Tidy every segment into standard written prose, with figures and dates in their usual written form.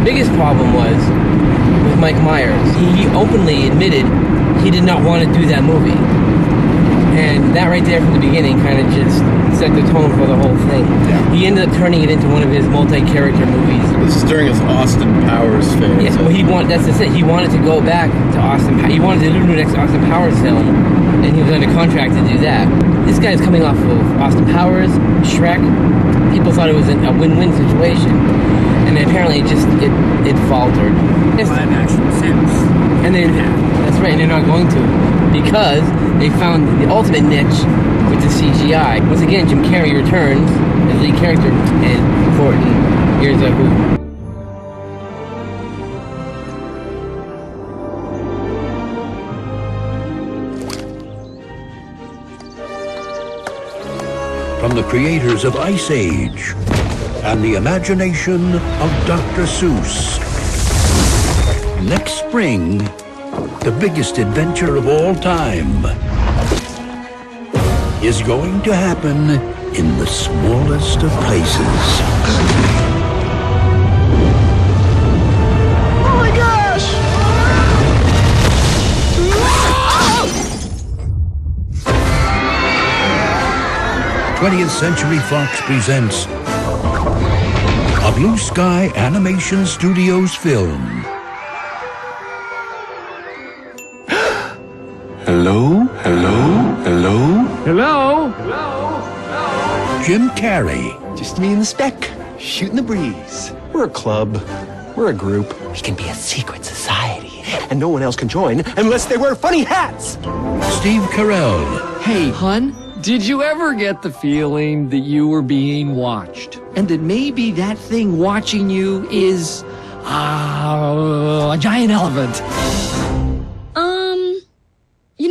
biggest problem was with Mike Myers. He openly admitted he did not want to do that movie. And that right there from the beginning kind of just set the tone for the whole thing. Yeah. He ended up turning it into one of his multi-character movies. This is during his Austin Powers phase. Yeah, well, that's just it. He wanted to go back to Austin. He wanted to do the next Austin Powers film, and he was under contract to do that. This guy's coming off of Austin Powers, Shrek. People thought it was a win-win situation, and apparently it faltered. Live action since. And then that's right, and they're not going to, because they found the ultimate niche with the CGI. Once again, Jim Carrey returns as lead character, and Thornton, here's a who. From the creators of Ice Age and the imagination of Dr. Seuss. Next spring, the biggest adventure of all time is going to happen in the smallest of places. Oh my gosh! 20th Century Fox presents a Blue Sky Animation Studios film. Hello? Hello? Hello? Hello? Jim Carrey, Just me and the speck, shooting the breeze. We're a club. We're a group. We can be a secret society. And no one else can join unless they wear funny hats. Steve Carell, Hey, hun, did you ever get the feeling that you were being watched? And that maybe that thing watching you is, a giant elephant?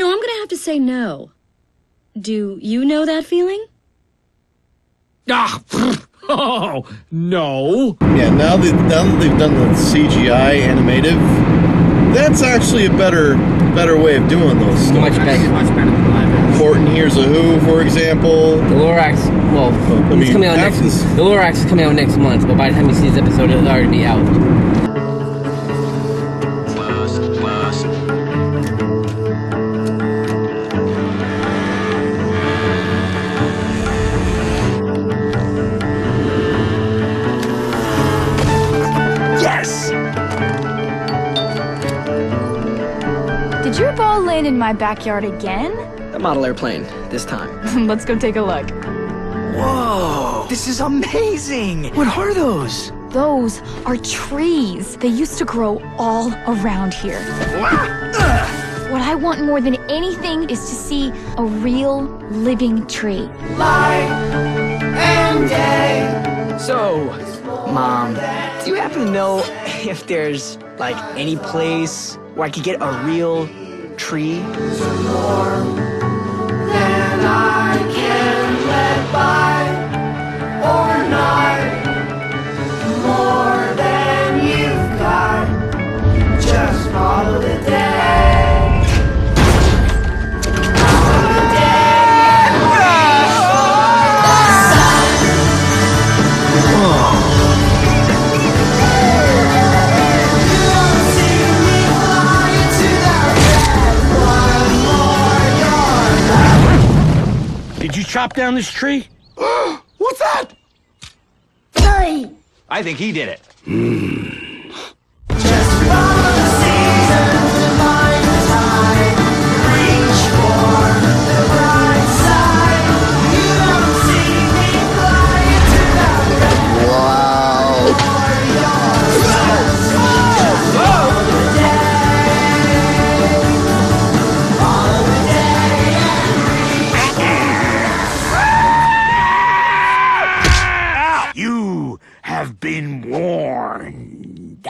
I'm gonna have to say no. Do you know that feeling? Oh, no. Yeah, now that they've done the CGI animative, that's actually a better way of doing those stories. Much better. Much better than live action. Horton Hears a Who, for example. The Lorax, it's coming out next. The Lorax is coming out next month, but by the time you see this episode, it'll already be out. Did your ball land in my backyard again? A model airplane, this time. Let's go take a look. Whoa! This is amazing! What are those? Those are trees. They used to grow all around here. What I want more than anything is to see a real living tree. Light and day. So, Mom, do you happen to know if there's, any place where I could get a real tree? More than I can let by or not. More than you've got. Just follow the day. Follow the day. You don't see me flying to the red. One more yard. did you chop down this tree? What's that? I think he did it. Just follow the seasons and find the tide. Reach for the bright side. You don't see me flying to the red. Wow. Just follow the day. Follow the day and You have been warned.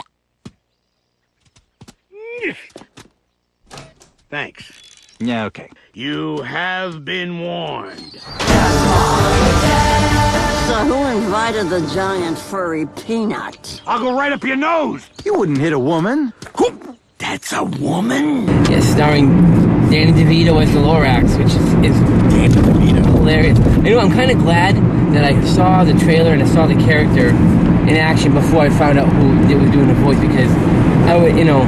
Thanks. Yeah, okay. You have been warned. So who invited the giant furry peanut? I'll go right up your nose. You wouldn't hit a woman. That's a woman? Yes, starring Danny DeVito as the Lorax, which is Danny DeVito hilarious. I'm kind of glad that I saw the trailer and I saw the character in action before I found out who was doing the voice, because I would, you know,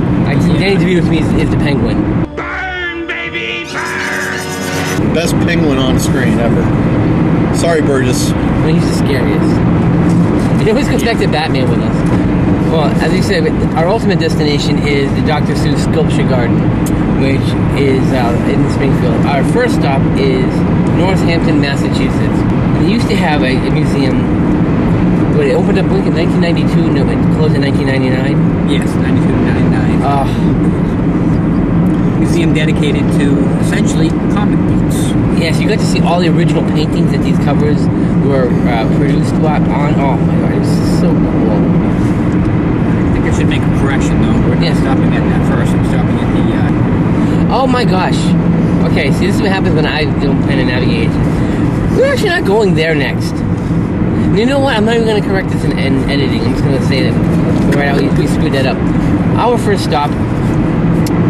Danny DeVito to me is the Penguin. Burn, baby, burn! Best penguin on screen ever. Sorry, Burgess. Well, he's the scariest. It always comes back to Batman with us. Well, as you said, our ultimate destination is the Dr. Seuss Sculpture Garden, which is in Springfield. Our first stop is Northampton, Massachusetts. They used to have a museum. It opened up in 1992, no, it closed in 1999? Yes, 92 to 99. Museum dedicated to, essentially, comic books. Yes, you got to see all the original paintings that these covers were produced on. Oh my god, it was so cool. I think I should make a correction, though. We're not stopping at that first. I'm stopping at the... Oh my gosh. Okay, see, this is what happens when I don't plan a navigation. We're actually not going there next. You know what? I'm not even going to correct this in editing. I'm just going to say that right out. We screwed that up. Our first stop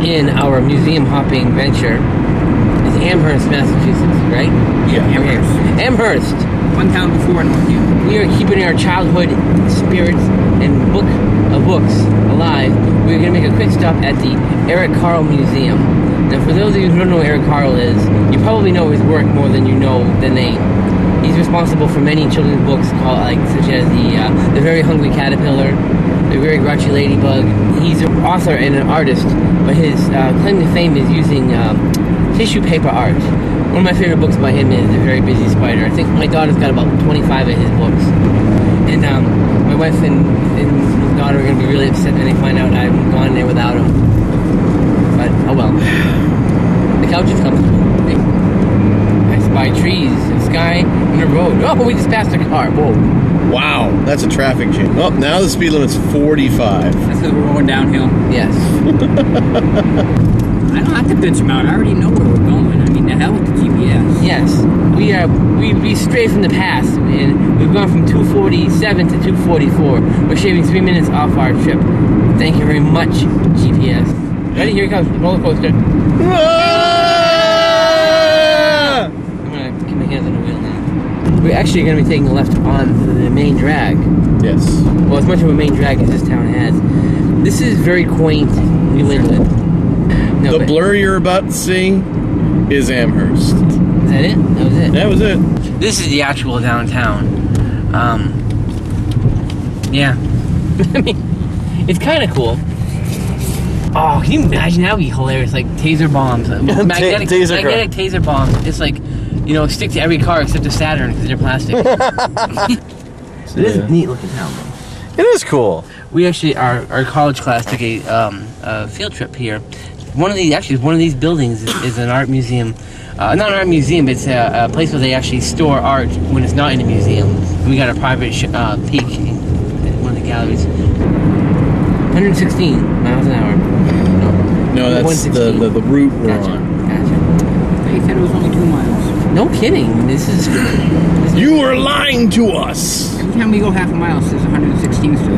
in our museum hopping venture is Amherst, Massachusetts, right? Yeah, Amherst. Amherst. One town before Northampton. We are keeping our childhood spirits and book of books alive. We're going to make a quick stop at the Eric Carle Museum. Now, for those of you who don't know who Eric Carle is, you probably know his work more than you know the name. He's responsible for many children's books called, such as the Very Hungry Caterpillar, The Very Grouchy Ladybug. He's an author and an artist, but his claim to fame is using tissue paper art. One of my favorite books by him is The Very Busy Spider. I think my daughter's got about 25 of his books. And my wife and daughter are going to be really upset when they find out I've gone there without him. But, oh well. The couch is comfortable. I spy trees, the sky, and the road. Oh, we just passed a car. Whoa. Wow, that's a traffic jam. Oh, now the speed limit's 45. That's because we're going downhill. Yes. I don't have to bitch them out. I already know where we're going. I mean, the hell with the GPS. Yes. We stray from the past, and we've gone from 247 to 244. We're shaving 3 minutes off our trip. Thank you very much, GPS. Ready? Here it comes. Roller coaster. I'm gonna keep my hands on the wheel now. We're actually gonna be taking a left on the main drag. Yes. Well, as much of a main drag as this town has. This is very quaint New England. No, the blur you're about to see is Amherst. Is that it? That was it? That was it. This is the actual downtown. Yeah. I mean, it's kind of cool. Oh, can you imagine? That would be hilarious. Like taser bombs. Magnetic taser bombs. It's like, you know, stick to every car except the Saturn because they're plastic. So this is a neat looking town, though. It is cool. We actually, our college class took a field trip here. One of these buildings is an art museum. Not an art museum, it's a place where they actually store art when it's not in a museum. And we got a private peek in one of the galleries. 116 miles an hour. No, that's the route we're on. Gotcha. They said it was only 2 miles. No kidding. This is You are lying to us! Every time we go half a mile, it says 116 still.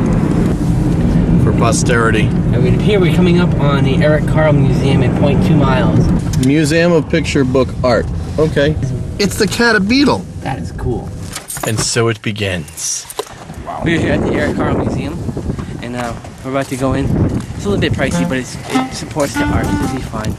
For posterity. And here we're coming up on the Eric Carle Museum at 0.2 miles. Museum of Picture Book Art. Okay. It's the Catabeetle. That is cool. And so it begins. We're here at the Eric Carle Museum, and we're about to go in. It's a little bit pricey, but it supports the art. It'll be fine.